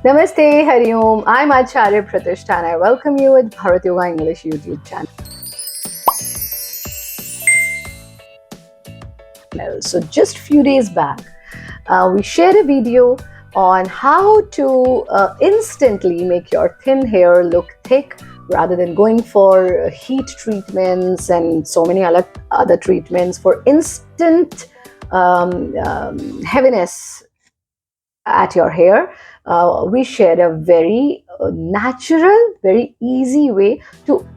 Namaste, Hari Om. I'm Acharya Pratishtha and I welcome you at Bharat Yoga English YouTube channel. So just few days back, we shared a video on how to instantly make your thin hair look thick rather than going for heat treatments and so many other treatments for instant heaviness at your hair. We shared a very natural, very easy way to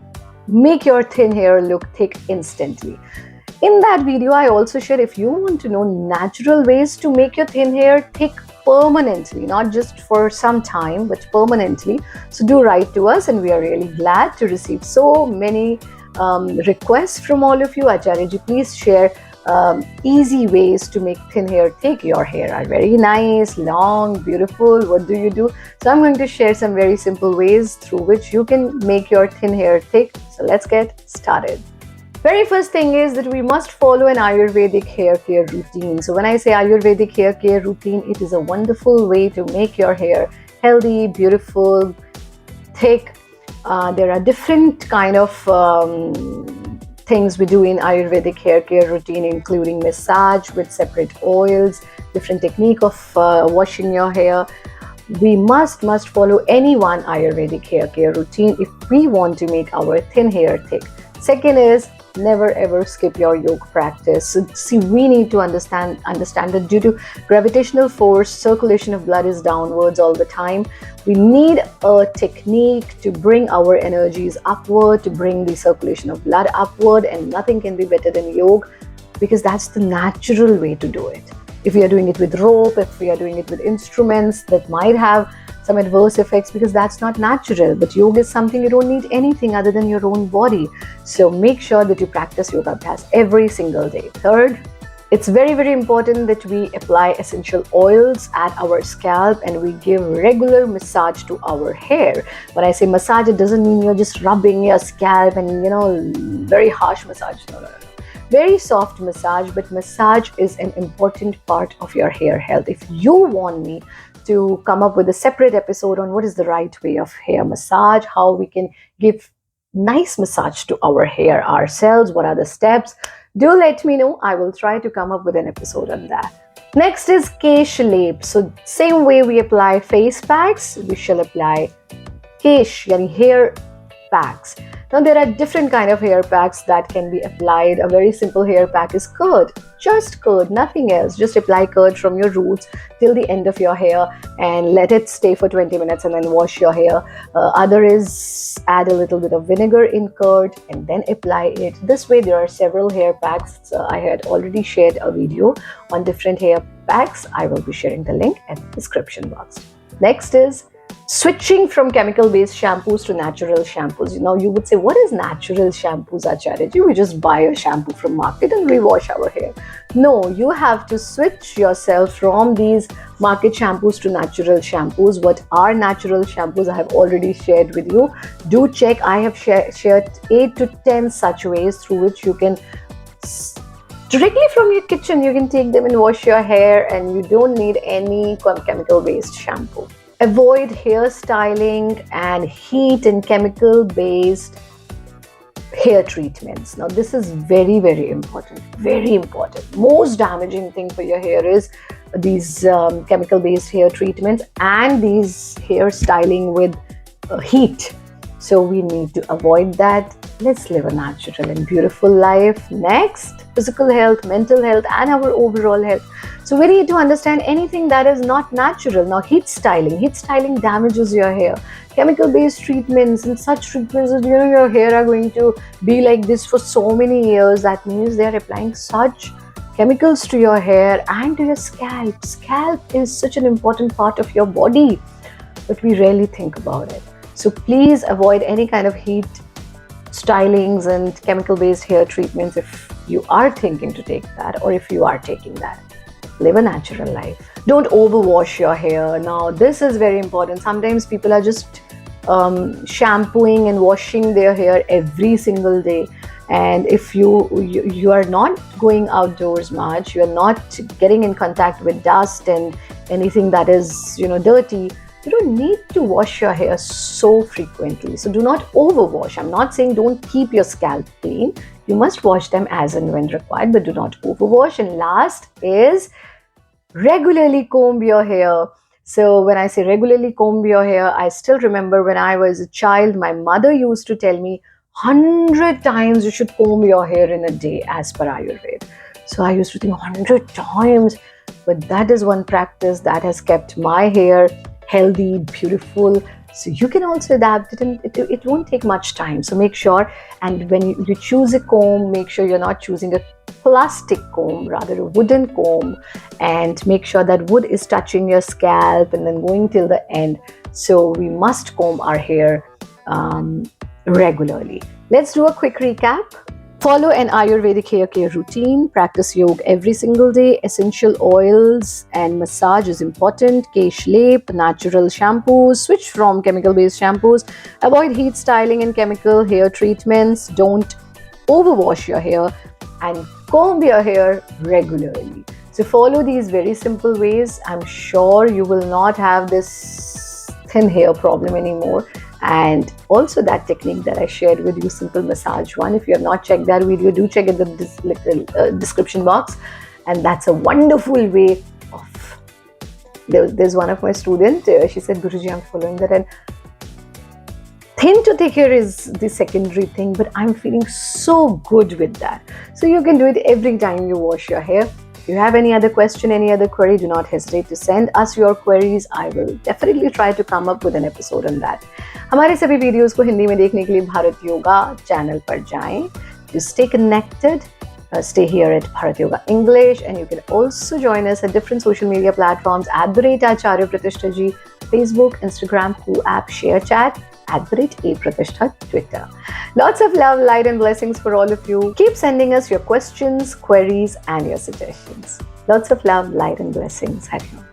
make your thin hair look thick instantly. In that video, I also shared if you want to know natural ways to make your thin hair thick permanently, not just for some time, but permanently. So do write to us, and we are really glad to receive so many requests from all of you. Acharya ji, please share easy ways to make thin hair thick. Your hair are very nice, long, beautiful. What do you do? So I'm going to share some very simple ways through which you can make your thin hair thick. So let's get started. Very first thing is that we must follow an Ayurvedic hair care routine. So when I say Ayurvedic hair care routine, it is a wonderful way to make your hair healthy, beautiful, thick. There are different kind of things we do in Ayurvedic hair care routine, including massage with separate oils, different technique of washing your hair. We must follow any one Ayurvedic hair care routine if we want to make our thin hair thick. Second is never ever skip your yoga practice. So, see, we need to understand that due to gravitational force, circulation of blood is downwards all the time. We need a technique to bring our energies upward, to bring the circulation of blood upward, and nothing can be better than yoga because that's the natural way to do it. If we are doing it with rope, if we are doing it with instruments, that might have some adverse effects because that's not natural. But yoga is something you don't need anything other than your own body. So make sure that you practice yoga abhyas every single day. Third, it's very, very important that we apply essential oils at our scalp and we give regular massage to our hair. When I say massage, it doesn't mean you're just rubbing your scalp and, very harsh massage. No. Very soft massage, but massage is an important part of your hair health. If you want me to come up with a separate episode on what is the right way of hair massage, how we can give nice massage to our hair ourselves, what are the steps, do let me know. I will try to come up with an episode on that. Next is kesh lep. So same way we apply face packs, we shall apply kesh, yani hair packs. Now there are different kind of hair packs that can be applied. A very simple hair pack is curd, just curd, nothing else. Just apply curd from your roots till the end of your hair and let it stay for 20 minutes and then wash your hair. Other is add a little bit of vinegar in curd and then apply it. This way there are several hair packs. I had already shared a video on different hair packs. I will be sharing the link at the description box. Next is switching from chemical-based shampoos to natural shampoos. Now you would say, what is natural shampoos, Acharya ji? We just buy a shampoo from market and we wash our hair. No, you have to switch yourself from these market shampoos to natural shampoos. What are natural shampoos? I have already shared with you. Do check. I have shared 8 to 10 such ways through which you can directly from your kitchen, you can take them and wash your hair and you don't need any chemical-based shampoo. Avoid hairstyling and heat and chemical-based hair treatments. Now this is very, very important. Very important. Most damaging thing for your hair is these chemical-based hair treatments and these hairstyling with heat. So we need to avoid that. Let's live a natural and beautiful life. Next, physical health, mental health, and our overall health. So we need to understand anything that is not natural. Now heat styling damages your hair. Chemical-based treatments and such treatments that your hair are going to be like this for so many years. That means they are applying such chemicals to your hair and to your scalp. Scalp is such an important part of your body, but we rarely think about it. So please avoid any kind of heat stylings and chemical-based hair treatments if you are thinking to take that or if you are taking that. Live a natural life. Don't overwash your hair. Now this is very important. Sometimes people are just shampooing and washing their hair every single day, and if you are not going outdoors much, you are not getting in contact with dust and anything that is dirty, You don't need to wash your hair so frequently. So do not overwash. I'm not saying don't keep your scalp clean. You must wash them as and when required, but do not overwash. And last is regularly comb your hair. So when I say regularly comb your hair, I still remember when I was a child, my mother used to tell me 100 times you should comb your hair in a day as per Ayurveda. So I used to think 100 times, but that is one practice that has kept my hair healthy, beautiful. So you can also adapt it, and it won't take much time. So make sure, and when you choose a comb, make sure you're not choosing a plastic comb, rather a wooden comb, and make sure that wood is touching your scalp and then going till the end. So we must comb our hair regularly. Let's do a quick recap. Follow an Ayurvedic hair care routine. Practice yoga every single day. Essential oils and massage is important. Kesh lep, natural shampoos. Switch from chemical-based shampoos. Avoid heat styling and chemical hair treatments. Don't overwash your hair, and comb your hair regularly. So follow these very simple ways. I'm sure you will not have this thin hair problem anymore. And also that technique that I shared with you, simple massage one. If you have not checked that video, do check in the description box. And that's a wonderful way of. There's one of my students. She said, Guruji, I'm following that, and thin to thick hair is the secondary thing, but I'm feeling so good with that. So you can do it every time you wash your hair. If you have any other question, any other query, do not hesitate to send us your queries. I will definitely try to come up with an episode on that. हमारे सभी videos को हिंदी में देखने के लिए Bharat yoga channel पर जाएं. To stay connected, stay here at Bharat Yoga English, and you can also join us at different social media platforms @Acharya Pratishtha ji, Facebook, Instagram, Cool App, ShareChat, @A_Pratishtha, Twitter. Lots of love, light, and blessings for all of you. Keep sending us your questions, queries, and your suggestions. Lots of love, light, and blessings. Hari Om.